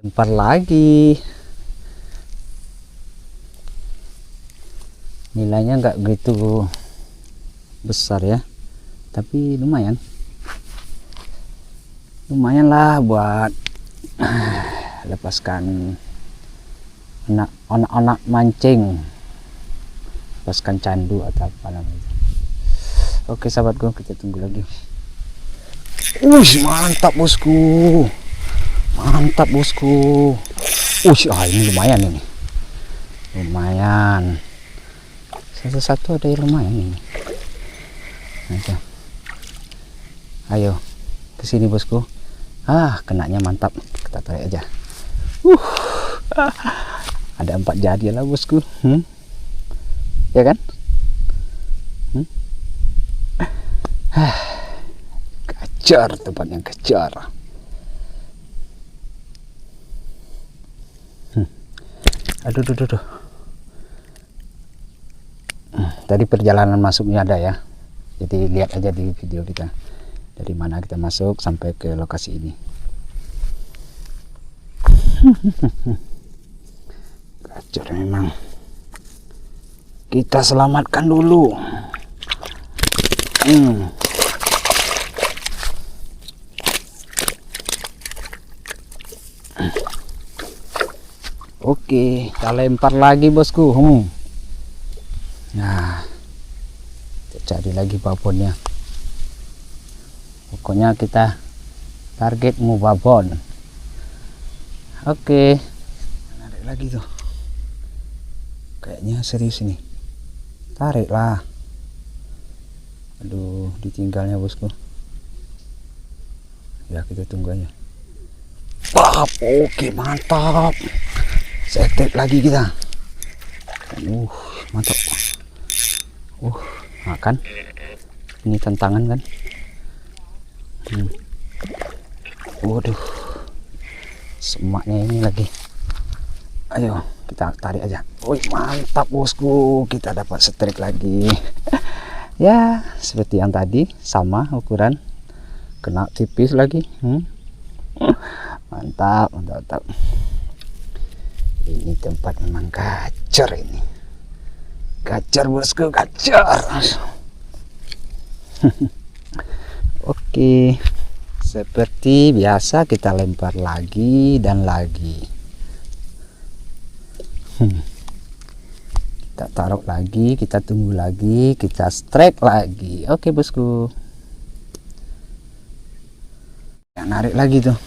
lempar lagi. Nilainya nggak begitu besar ya, tapi lumayan lah buat lepaskan anak-anak mancing, lepaskan candu atau apa namanya. Oke sahabatku, kita tunggu lagi. Mantap bosku, mantap bosku. Ini lumayan ini, lumayan. Satu-satu ada yang lumayan ini. Aja. Ayo kesini bosku. Kenanya mantap. Kita tarik aja. Ada 4 jadi lah bosku. Ya kan? Kejar, tempatnya kejar. Aduh. Tadi perjalanan masuknya ada ya, jadi lihat aja di video kita dari mana kita masuk sampai ke lokasi ini. Gacor memang, kita selamatkan dulu. Oke, kita lempar lagi bosku. Nah, kita cari lagi babonnya. Pokoknya kita target mau babon. Oke, tarik lagi tuh. Kayaknya serius ini. Tarik lah. Aduh, ditinggalnya bosku. Ya kita tunggu aja. Oke mantap. Setek lagi kita. Mantap. Makan. Ini tantangan kan. Waduh, semaknya ini lagi. Ayo kita tarik aja. Mantap bosku, kita dapat strike lagi. Ya seperti yang tadi, sama ukuran, kena tipis lagi. Mantap. Ini tempat memang gacor ini. Gacor bosku, gacor. Oke, seperti biasa kita lempar lagi dan lagi. Kita taruh lagi, kita tunggu lagi, kita strike lagi. Oke bosku, narik lagi tuh.